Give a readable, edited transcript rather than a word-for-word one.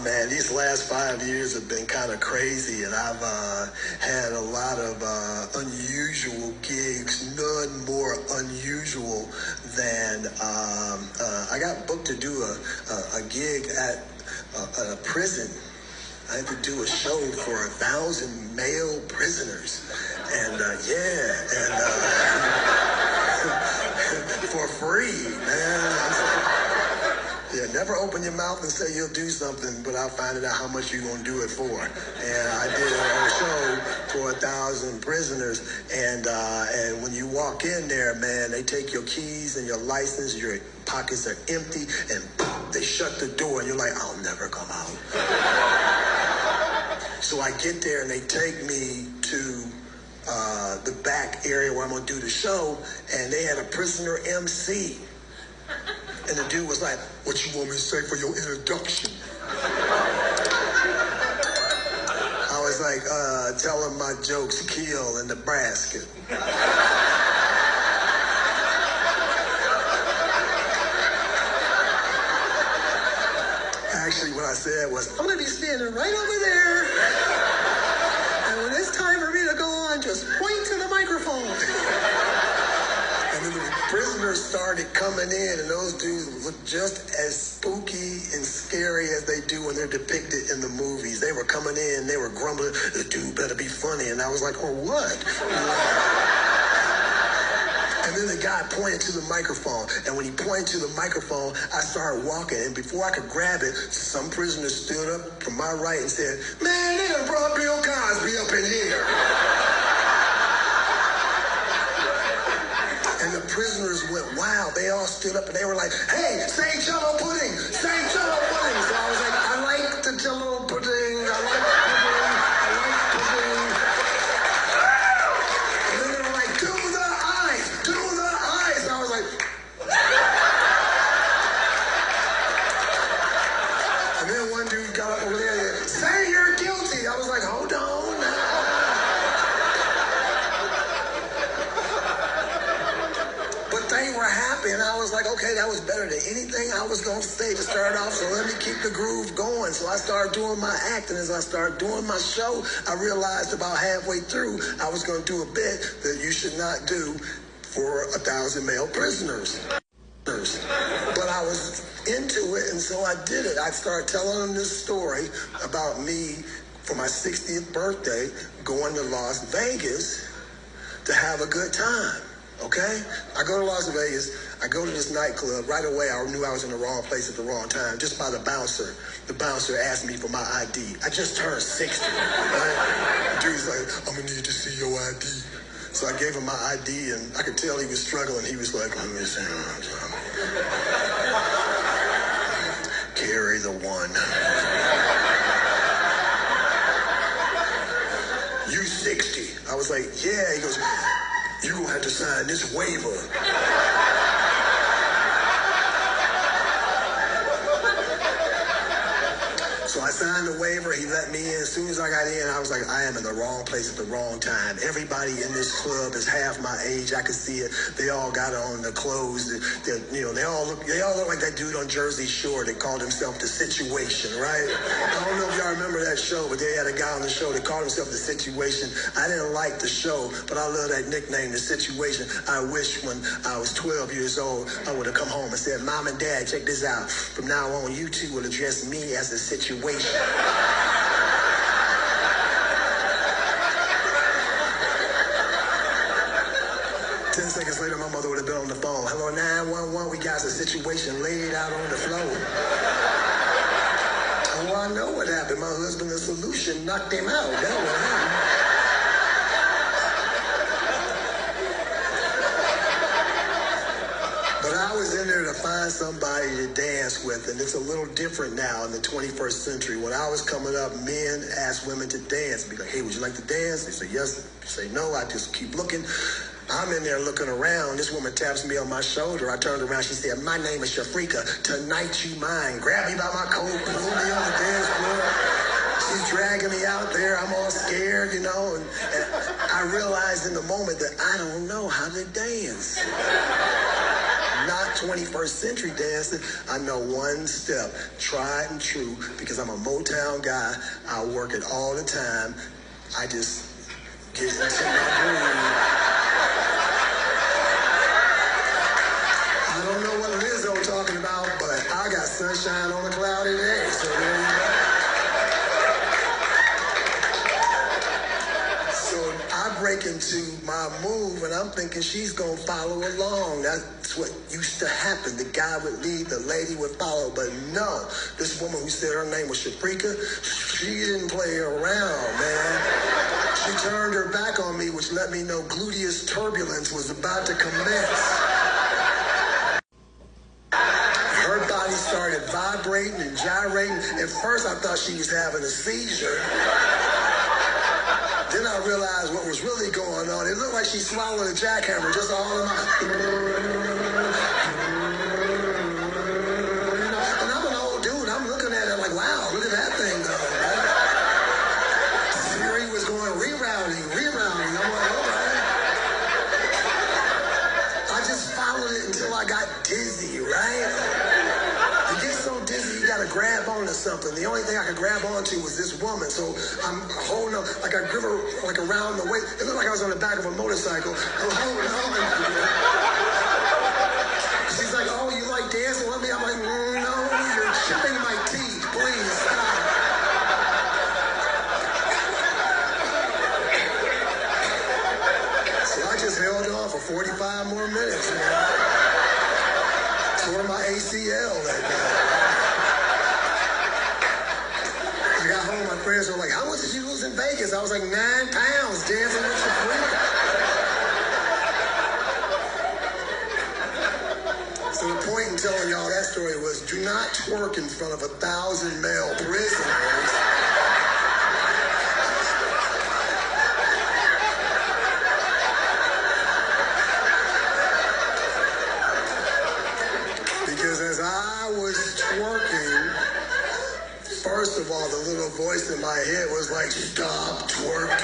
Man, these last 5 years have been kind of crazy, and I've had a lot of unusual gigs, none more unusual than I got booked to do a gig at a prison. I had to do a show for 1,000 male prisoners, and for free, man. Yeah, never open your mouth and say you'll do something without finding out how much you're going to do it for. And I did a show for 1,000 prisoners, and when you walk in there, man, they take your keys and your license, your pockets are empty, and they shut the door, and you're like, I'll never come out. So I get there, and they take me to the back area where I'm going to do the show, and they had a prisoner MC. And the dude was like, what you want me to say for your introduction? I was like, tell him my jokes kill in Nebraska. Actually, what I said was, I'm going to be standing right over there. And when it's time for me to go on, just point to the microphone. And then the prisoners started coming in, and those dudes looked just as spooky and scary as they do when they're depicted in the movies. They were coming in, they were grumbling, the dude better be funny. And I was like, or what? And then the guy pointed to the microphone, and when he pointed to the microphone, I started walking, and before I could grab it, some prisoner stood up from my right and said, man, they done brought Bill Cosby up in here. And the prisoners went wild. They all stood up and they were like, hey, say Jello pudding, say Jello pudding. So I was like, I like the Jello pudding, I like pudding, I like pudding. And then they were like, do the eyes, do the eyes. And I was like, and then one dude got up over there and said, say you're guilty. I was like, hold on. They were happy, and I was like, okay, that was better than anything I was going to say to start off, so let me keep the groove going. So I started doing my act, and as I started doing my show, I realized about halfway through, I was going to do a bit that you should not do for 1,000 male prisoners. But I was into it, and so I did it. I started telling them this story about me for my 60th birthday going to Las Vegas to have a good time. Okay? I go to Las Vegas, I go to this nightclub. Right away, I knew I was in the wrong place at the wrong time, just by the bouncer. The bouncer asked me for my ID. I just turned 60, right? The dude's like, I'm gonna need to see your ID. So I gave him my ID, and I could tell he was struggling. He was like, let me see. Carry the one. You 60. I was like, yeah. He goes, you gonna have to sign this waiver. So I signed the waiver, he let me in. As soon as I got in, I was like, I am in the wrong place at the wrong time. Everybody in this club is half my age, I could see it. They all got on the clothes that they all look like that dude on Jersey Shore that called himself The Situation, right? I don't know if y'all remember that show, but they had a guy on the show that called himself The Situation. I didn't like the show, but I love that nickname, The Situation. I wish when I was 12 years old, I would have come home and said, Mom and Dad, check this out. From now on, you two will address me as The Situation. 10 seconds later, my mother would have been on the phone. Hello, 911, we got a situation laid out on the floor. Oh, I know what happened. My husband, the solution, knocked him out. That what happened. But I was in there to find somebody to dance with, and it's a little different now in the 21st century. When I was coming up, men asked women to dance. Be like, hey, would you like to dance? They say yes. They say no. I just keep looking. I'm in there looking around. This woman taps me on my shoulder. I turned around. She said, my name is Shafrika. Tonight you mine. Grab me by my coat, pull me on the dance floor. She's dragging me out there. I'm all scared, and I realized in the moment that I don't know how to dance. not 21st century dancing. I know one step, tried and true, because I'm a Motown guy. I work it all the time. I just get into my groove. I don't know what Lizzo talking about, but I got sunshine on a cloudy day, so there you go. So I break into my move, and I'm thinking she's going to follow along. That's what used to happen. The guy would lead, the lady would follow. But no, this woman who said her name was Shaprika, she didn't play around, man. She turned her back on me, which let me know gluteus turbulence was about to commence. Her body started vibrating and gyrating. At first, I thought she was having a seizure. Then I realized what was really going on. It looked like she swallowed a jackhammer, just all in my... And I'm an old dude. I'm looking at it like, wow, look at that thing go, right? Siri was going rerouting. I'm like, all right. I just followed it until I got dizzy, right? You get so dizzy, you gotta grab onto something. The only thing I could grab onto was this woman. So I'm holding up, like I gripped her like around the waist. It looked like I was on the back of a motorcycle. I'm holding on. She's like, oh, you like dancing with me? I'm like, no, you're chipping my teeth. Please stop. So I just held on for 45 more minutes, man. Tore my ACL that day. I got home, my friends were like, how much did you lose in Vegas? I was like, 9 pounds dancing with your friend. So the point in telling y'all that story was, do not twerk in front of 1,000 male prisoners. Because as I was twerking, first of all, the little voice in my head was like, stop twerking.